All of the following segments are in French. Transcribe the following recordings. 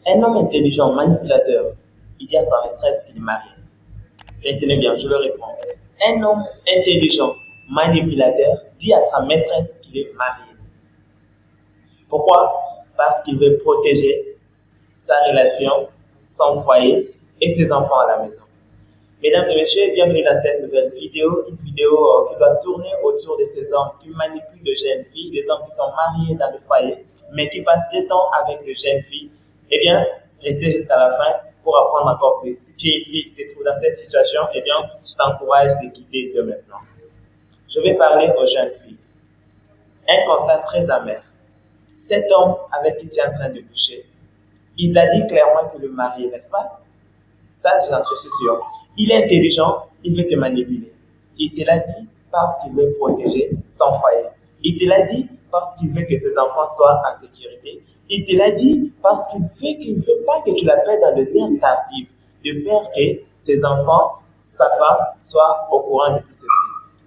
Un homme intelligent, manipulateur, il dit à sa maîtresse qu'il est marié. Retenez bien, je le réponds. Un homme intelligent, manipulateur, dit à sa maîtresse qu'il est marié. Pourquoi? Parce qu'il veut protéger sa relation, son foyer et ses enfants à la maison. Mesdames et messieurs, bienvenue dans cette nouvelle vidéo, une vidéo qui doit tourner autour de ces hommes qui manipulent de jeunes filles, des hommes qui sont mariés dans le foyer, mais qui passent du temps avec de jeunes filles. Eh bien, restez jusqu'à la fin pour apprendre encore plus. Si tu es une fille qui te trouve dans cette situation, eh bien, je t'encourage de quitter dès maintenant. Je vais parler aux jeunes filles. Un constat très amer. Cet homme avec qui tu es en train de coucher, il a dit clairement que le mari, n'est-ce pas? Ça, j'en suis sûr. Il est intelligent, il veut te manipuler. Il te l'a dit parce qu'il veut protéger son foyer. Il te l'a dit parce qu'il veut que ses enfants soient en sécurité. Il te l'a dit parce qu'il ne veut pas que tu l'appelles dans le terme tardif, de peur que ses enfants, sa femme, soient au courant de tout ceci.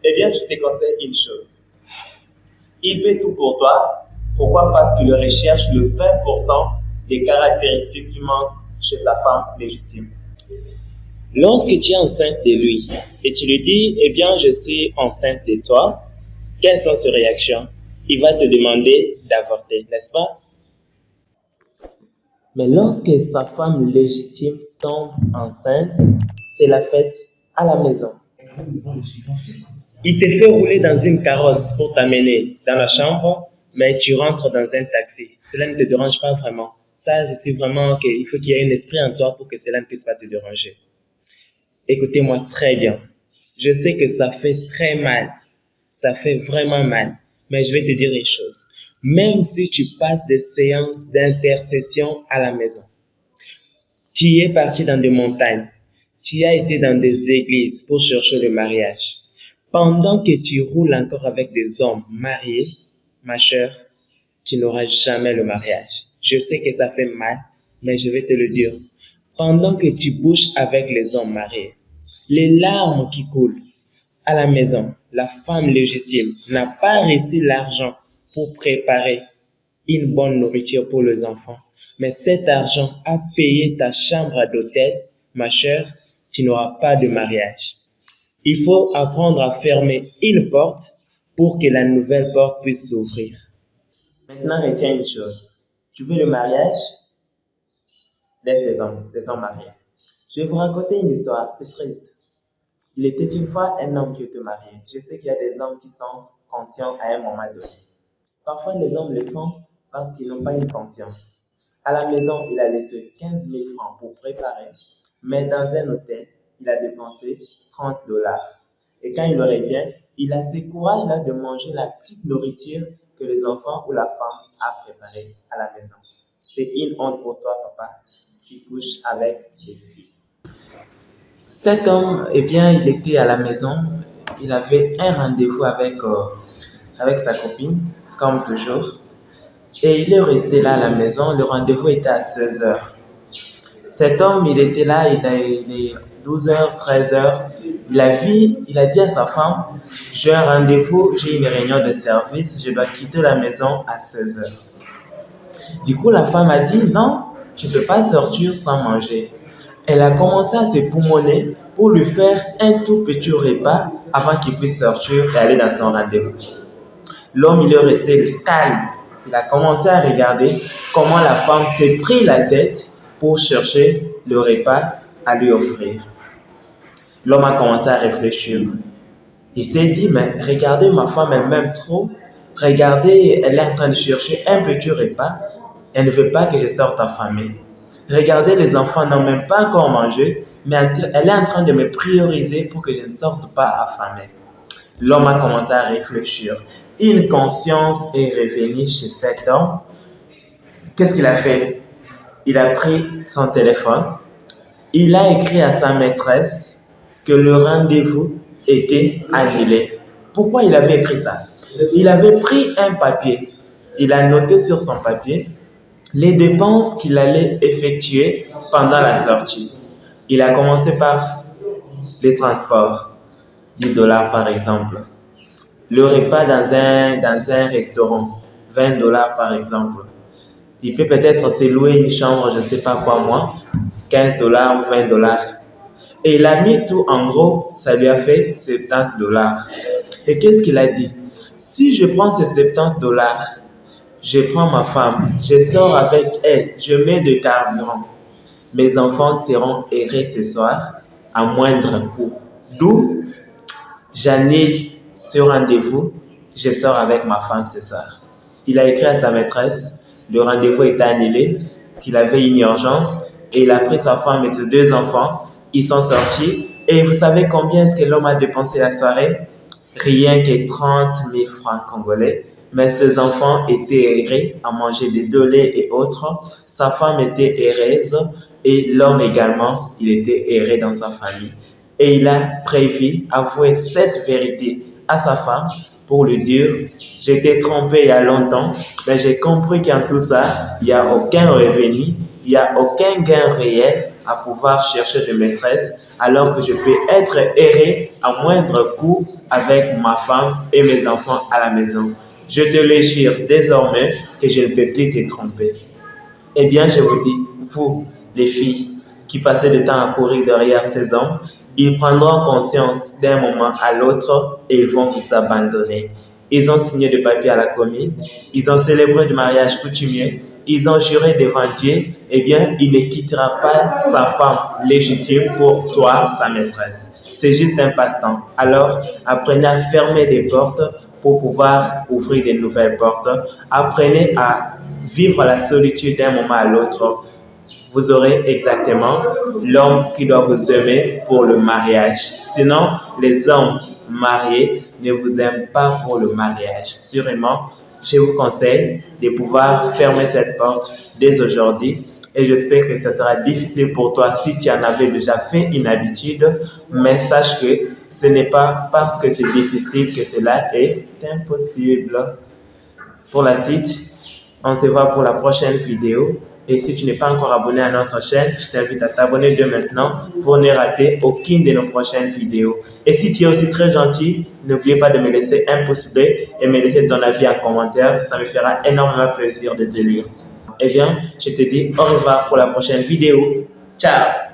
Eh bien, je te conseille une chose. Il fait tout pour toi. Pourquoi? Parce qu'il recherche le 20% des caractéristiques qui manquent chez sa femme légitime. Lorsque tu es enceinte de lui et tu lui dis, eh bien, je suis enceinte de toi, quelles sont ses réactions? Il va te demander d'avorter, n'est-ce pas? Mais lorsque sa femme légitime tombe enceinte, c'est la fête à la maison. Il te fait rouler dans une carrosse pour t'amener dans la chambre, mais tu rentres dans un taxi. Cela ne te dérange pas vraiment. Ça, je suis vraiment qu'il faut qu'il y ait un esprit en toi pour que cela ne puisse pas te déranger. Écoutez-moi très bien. Je sais que ça fait très mal. Ça fait vraiment mal. Mais je vais te dire une chose. Même si tu passes des séances d'intercession à la maison, tu y es parti dans des montagnes, tu as été dans des églises pour chercher le mariage. Pendant que tu roules encore avec des hommes mariés, ma chère, tu n'auras jamais le mariage. Je sais que ça fait mal, mais je vais te le dire. Pendant que tu bouges avec les hommes mariés, les larmes qui coulent à la maison, la femme légitime n'a pas reçu l'argent pour préparer une bonne nourriture pour les enfants. Mais cet argent a payé ta chambre d'hôtel, ma chère, tu n'auras pas de mariage. Il faut apprendre à fermer une porte pour que la nouvelle porte puisse s'ouvrir. Maintenant, retiens une chose. Tu veux le mariage? Laisse les hommes mariés. Je vais vous raconter une histoire, c'est triste. Il était une fois un homme qui était marié. Je sais qu'il y a des hommes qui sont conscients à un moment donné. Parfois, les hommes le font parce qu'ils n'ont pas une conscience. À la maison, il a laissé 15 000 francs pour préparer, mais dans un hôtel, il a dépensé 30 dollars. Et quand il revient, il a ce courage-là de manger la petite nourriture que les enfants ou la femme a préparée à la maison. C'est une honte pour toi, papa, qui couche avec des filles. Cet homme, eh bien, il était à la maison, il avait un rendez-vous avec sa copine, comme toujours, et il est resté là à la maison, le rendez-vous était à 16 heures. Cet homme, il était là, il est 12 heures, 13 heures, il a dit à sa femme, j'ai un rendez-vous, j'ai une réunion de service, je dois quitter la maison à 16 heures. Du coup, la femme a dit, non, tu ne peux pas sortir sans manger. Elle a commencé à se poumonner pour lui faire un tout petit repas avant qu'il puisse sortir et aller dans son rendez-vous. L'homme, il est resté calme. Il a commencé à regarder comment la femme s'est pris la tête pour chercher le repas à lui offrir. L'homme a commencé à réfléchir. Il s'est dit, mais regardez, ma femme, elle m'aime trop. Regardez, elle est en train de chercher un petit repas. Elle ne veut pas que je sorte affamé. Regardez, les enfants n'ont même pas encore mangé, mais elle est en train de me prioriser pour que je ne sorte pas affamé. L'homme a commencé à réfléchir. Une conscience est revenue chez cet homme. Qu'est-ce qu'il a fait? Il a pris son téléphone. Il a écrit à sa maîtresse que le rendez-vous était annulé. Pourquoi il avait écrit ça? Il avait pris un papier. Il a noté sur son papier les dépenses qu'il allait effectuer pendant la sortie. Il a commencé par les transports, 10 dollars par exemple. Le repas dans un restaurant, 20 dollars par exemple. Il peut peut-être se louer une chambre, je ne sais pas quoi moi, 15 dollars ou 20 dollars. Et il a mis tout en gros, ça lui a fait 70 dollars. Et qu'est-ce qu'il a dit? Si je prends ces 70 dollars, je prends ma femme, je sors avec elle, je mets de carburant. Mes enfants seront errés ce soir à moindre coût. D'où j'annule ce rendez-vous, je sors avec ma femme ce soir. Il a écrit à sa maîtresse, le rendez-vous était annulé, qu'il avait une urgence, et il a pris sa femme et ses 2 enfants, ils sont sortis, et vous savez combien est-ce que l'homme a dépensé la soirée? Rien que 30 000 francs congolais. Mais ses enfants étaient errés à manger des dolés et autres. Sa femme était heureuse et l'homme également, il était erré dans sa famille. Et il a prévu, avoué cette vérité à sa femme pour lui dire, j'étais trompé il y a longtemps, mais j'ai compris qu'en tout ça, il n'y a aucun revenu, il n'y a aucun gain réel à pouvoir chercher de maîtresse, alors que je peux être erré à moindre coût avec ma femme et mes enfants à la maison. Je te le jure désormais que je ne peux plus te tromper. Eh bien, je vous dis, vous, les filles, qui passez le temps à courir derrière ces hommes, ils prendront conscience d'un moment à l'autre et ils vont vous abandonner. Ils ont signé des papiers à la commune, ils ont célébré le mariage coutumier, ils ont juré devant Dieu, eh bien, il ne quittera pas sa femme légitime pour toi, sa maîtresse. C'est juste un passe-temps. Alors, apprenez à fermer des portes pour pouvoir ouvrir de nouvelles portes. Apprenez à vivre la solitude d'un moment à l'autre. Vous aurez exactement l'homme qui doit vous aimer pour le mariage. Sinon, les hommes mariés ne vous aiment pas pour le mariage. Sûrement, je vous conseille de pouvoir fermer cette porte dès aujourd'hui. Et j'espère que ce sera difficile pour toi si tu en avais déjà fait une habitude. Mais sache que ce n'est pas parce que c'est difficile que cela est impossible. Pour la suite, on se voit pour la prochaine vidéo. Et si tu n'es pas encore abonné à notre chaîne, je t'invite à t'abonner dès maintenant pour ne rater aucune de nos prochaines vidéos. Et si tu es aussi très gentil, n'oublie pas de me laisser un pouce bleu et me laisser ton avis en commentaire. Ça me fera énormément plaisir de te lire. Eh bien, je te dis au revoir pour la prochaine vidéo. Ciao!